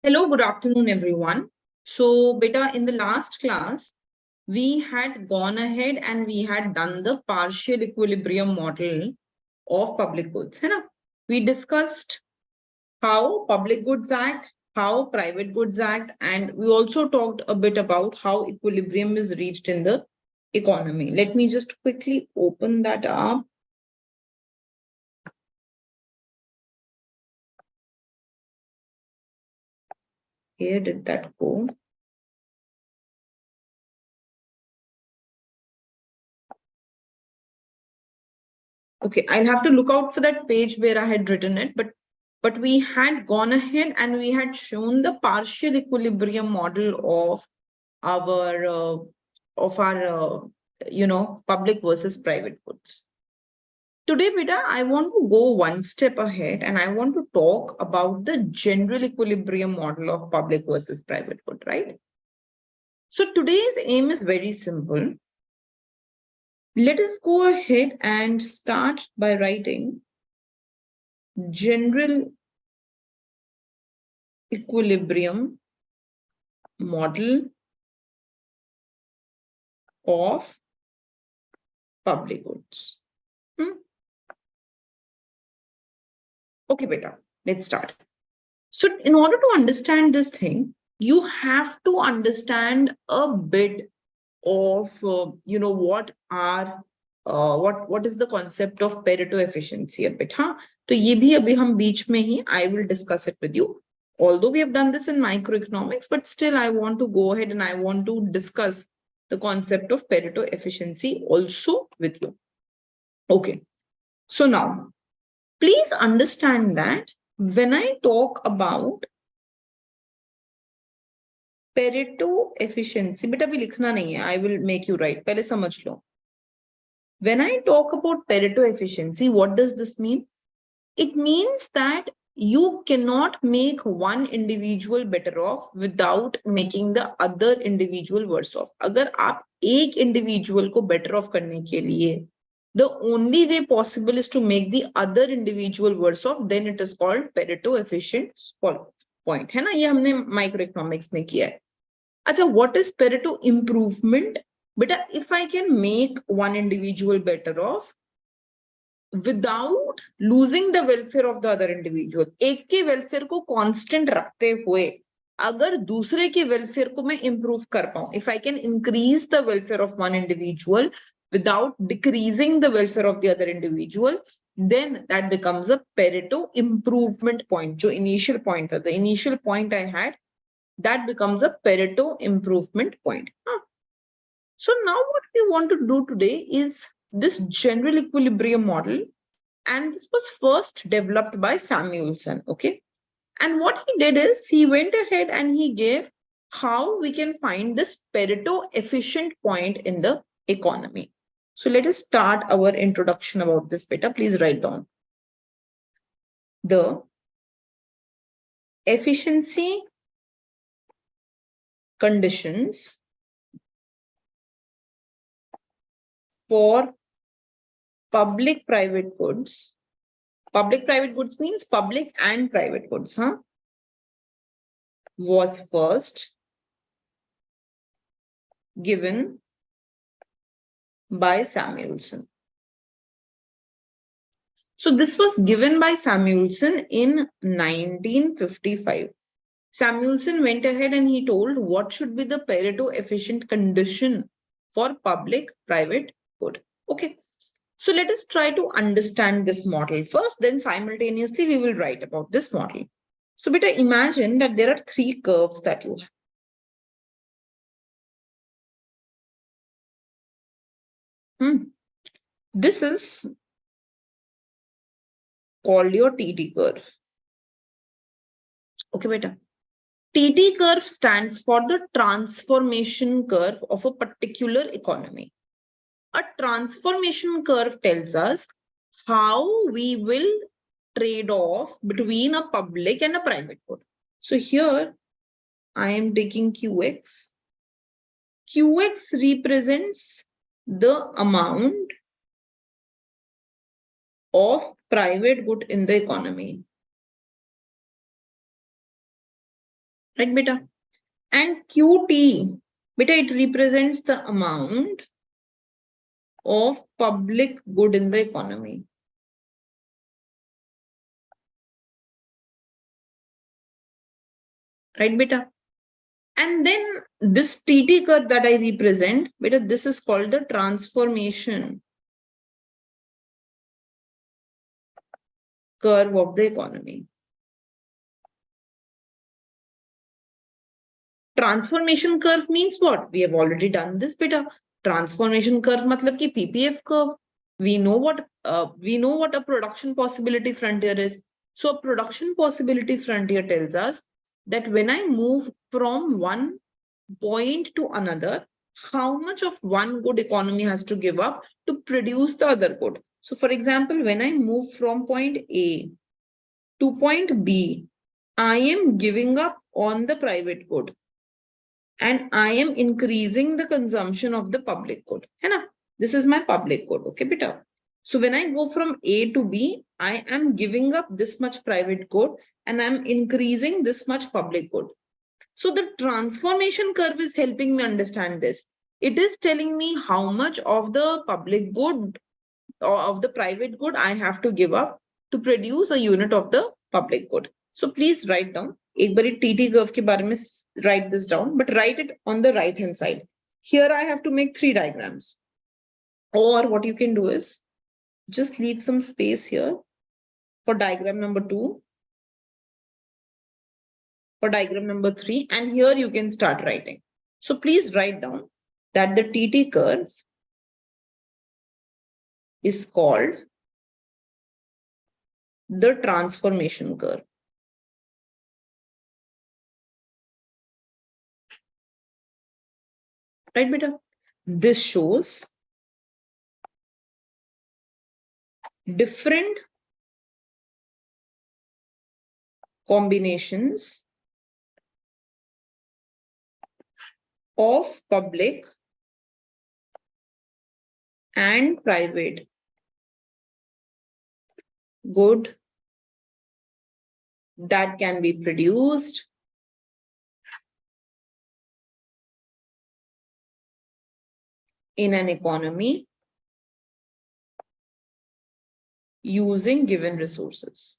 Hello, good afternoon, everyone. So, beta, in the last class, we had gone ahead and we had done the partial equilibrium model of public goods. है ना? We discussed how public goods act, how private goods act, and we also talked a bit about how equilibrium is reached in the economy. Let me just quickly open that up. Where did that go? Okay, I'll have to look out for that page where I had written it, but we had gone ahead and we had shown the partial equilibrium model of our public versus private goods. Today, beta, I want to go one step ahead and I want to talk about the general equilibrium model of public versus private good, right? So today's aim is very simple. Let us go ahead and start by writing general equilibrium model of public goods. Okay, beta, let's start. So in order to understand this thing, you have to understand a bit of, what is the concept of Pareto efficiency a bit, huh? So ye bhi abhi hum beech mein hi, I will discuss it with you. Although we have done this in microeconomics, but still I want to go ahead and I want to discuss the concept of Pareto efficiency also with you. Okay. So now, please understand that when I talk about Pareto efficiency, but abhi likhna nahi hai, I will make you write. Pehle samajh lo. When I talk about Pareto efficiency, what does this mean? It means that you cannot make one individual better off without making the other individual worse off. Agar aap ek individual ko better off karne ke liye, the only way possible is to make the other individual worse off, then it is called Pareto efficient point. है ना? ये हमने microeconomics में किया है. अच्छा, what is Pareto improvement? Beta, if I can make one individual better off without losing the welfare of the other individual, एक के welfare को constant रखते हुए अगर दूसरे के welfare को मैं improve कर पाऊं, if I can increase the welfare of one individual without decreasing the welfare of the other individual, then that becomes a Pareto improvement point. जो initial point था, the initial point I had, that becomes a Pareto improvement point. So now what we want to do today is this general equilibrium model, and this was first developed by Samuelson, okay? And what he did is he went ahead and he gave how we can find this Pareto efficient point in the economy. So let us start our introduction about this beta. Please write down. The efficiency conditions for public-private goods. Public-private goods means public and private goods, huh? Was first given by Samuelson. So this was given by Samuelson in 1955. Samuelson went ahead and he told what should be the Pareto efficient condition for public-private good. Okay. So let us try to understand this model first, then simultaneously we will write about this model. So beta, imagine that there are three curves that you have. This is called your TT curve. Okay, beta. TT curve stands for the transformation curve of a particular economy. A transformation curve tells us how we will trade off between a public and a private good. So here I am taking QX. QX represents the amount of private good in the economy. right beta? And QT, beta, it represents the amount of public good in the economy. Right beta? And then this TT curve that I represent, beta, this is called the transformation curve of the economy. Transformation curve means what? We have already done this beta. Transformation curve matlab ki PPF curve. We know what a production possibility frontier is. So a production possibility frontier tells us that when I move from one point to another, how much of one good economy has to give up to produce the other good. So for example, when I move from point A to point B, I am giving up on the private good and I am increasing the consumption of the public good. This is my public good. Okay, beta. So when I go from A to B, I am giving up this much private good and I'm increasing this much public good. So the transformation curve is helping me understand this. It is telling me how much of the public good or of the private good I have to give up to produce a unit of the public good. So please write down. एक बारी TT curve के बारे में write this down, but write it on the right hand side. Here I have to make 3 diagrams. Or what you can do is just leave some space here for diagram number 2. For diagram number 3, and here you can start writing. So please write down that the TT curve is called the transformation curve. Right, beta? This shows different combinations of public and private good that can be produced in an economy using given resources.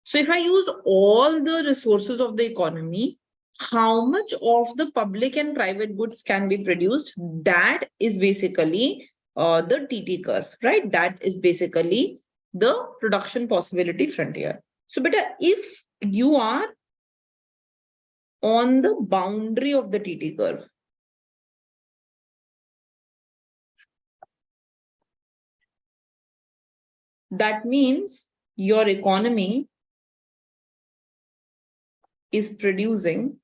So if I use all the resources of the economy, how much of the public and private goods can be produced? That is basically the TT curve, right? That is basically the production possibility frontier. So beta, if you are on the boundary of the TT curve, that means your economy is producing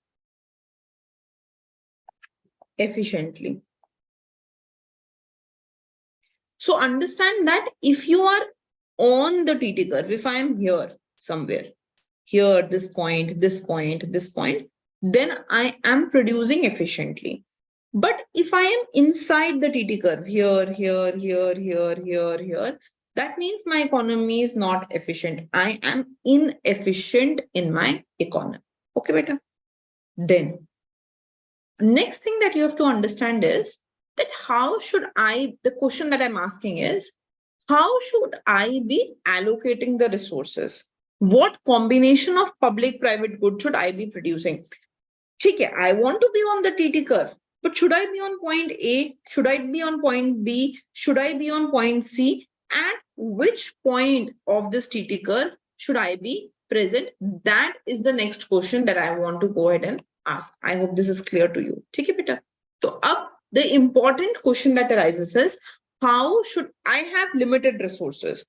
efficiently. So understand that if you are on the TT curve, if I am here somewhere, here, this point, this point, this point, then I am producing efficiently. But if I am inside the TT curve, here, here, here, here, here, here, that means my economy is not efficient. I am inefficient in my economy. Okay, beta? Then, next thing that you have to understand is that how should the question that I'm asking is, how should I be allocating the resources? What combination of public-private good should I be producing? Okay, I want to be on the TT curve, but should I be on point A? Should I be on point B? Should I be on point C? At which point of this TT curve should I be present? That is the next question that I want to go ahead and ask. I hope this is clear to you. Okay, beta. So up the important question that arises is, how should I have limited resources?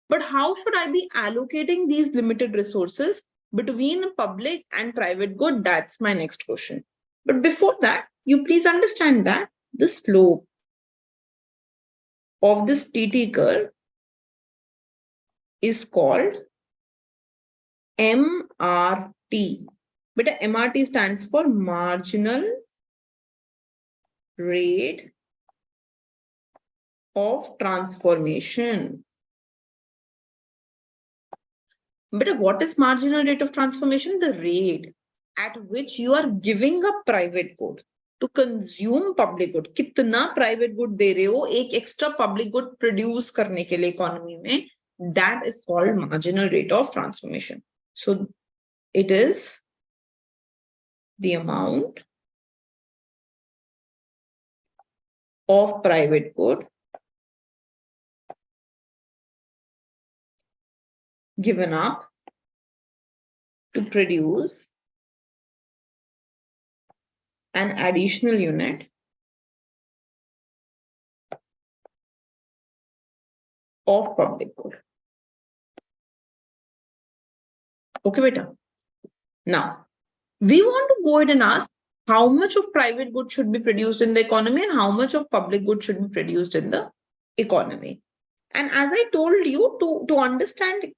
But how should I be allocating these limited resources between public and private good? That's my next question. But before that, you please understand that the slope of this TT curve is called MRT. But MRT stands for marginal rate of transformation. But what is marginal rate of transformation? The rate at which you are giving up private good to consume public good. कितना private good दे रहे हो एक extra public good produce करने के लिए economy में, that is called marginal rate of transformation. So it is the amount of private good given up to produce an additional unit of public good. Okay, beta. Now, we want to go ahead and ask how much of private good should be produced in the economy and how much of public good should be produced in the economy. And as I told you, to understand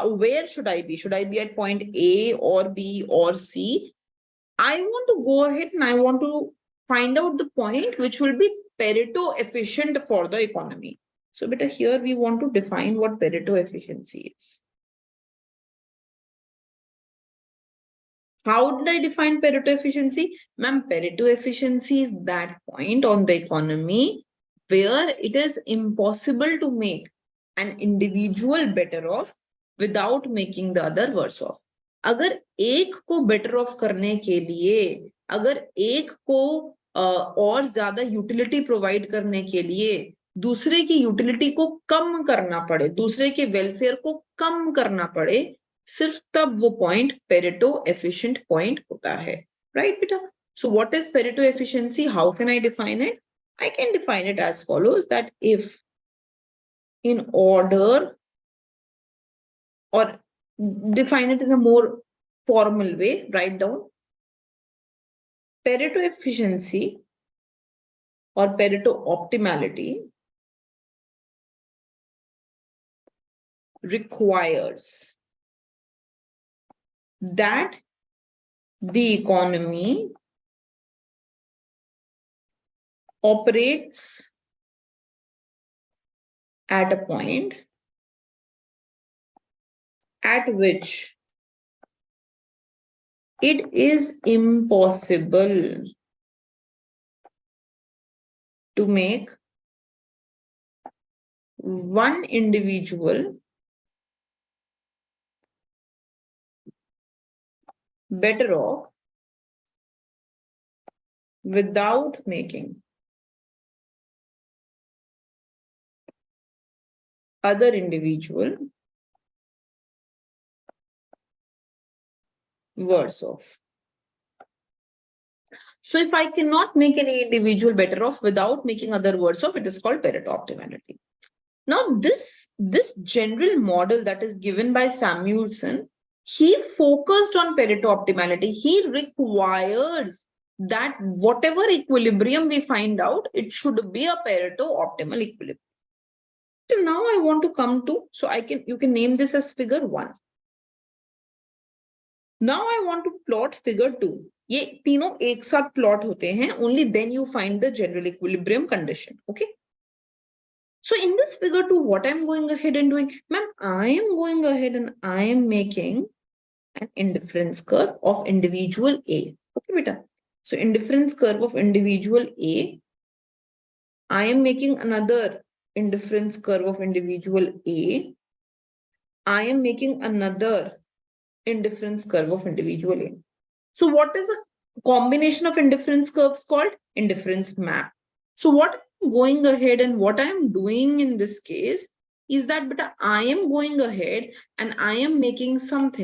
where should I be? Should I be at point A or B or C? I want to go ahead and I want to find out the point which will be Pareto efficient for the economy. So beta, here we want to define what Pareto efficiency is. How did I define Pareto efficiency? Ma'am, Pareto efficiency is that point on the economy where it is impossible to make an individual better off without making the other worse off. अगर एक को better off करने के लिए, अगर एक को और ज्यादा यूटिलिटी प्रोवाइड करने के लिए दूसरे की यूटिलिटी को कम करना पड़े, दूसरे के वेलफेयर को कम करना पड़े, सिर्फ तब वो पॉइंट पेरेटो एफिशिएंट पॉइंट होता है, राइट बेटा? So what is Pareto efficiency? How can I define it? I can define it as follows, that if in order, or define it in a more formal way, write down Pareto efficiency or Pareto optimality requires that the economy operates at a point at which it is impossible to make one individual better off without making other individual worse off. So if I cannot make any individual better off without making other worse off, it is called Pareto optimality. Now this general model that is given by Samuelson, he focused on Pareto optimality. He requires that whatever equilibrium we find out, it should be a Pareto optimal equilibrium. So now I want to come to, so you can name this as figure 1. Now I want to plot figure 2. ये तीनों एक साथ plot होते हैं, only then you find the general equilibrium condition. Okay. So in this figure 2, what I'm going ahead and doing, ma'am, I am going ahead and I am making an indifference curve of individual A. Okay, beta. So indifference curve of individual A. I am making another indifference curve of individual A. I am making another indifference curve of individual A. So what is a combination of indifference curves called? Indifference map. So what I'm going ahead and what I'm doing in this case is that, but I am going ahead and I am making something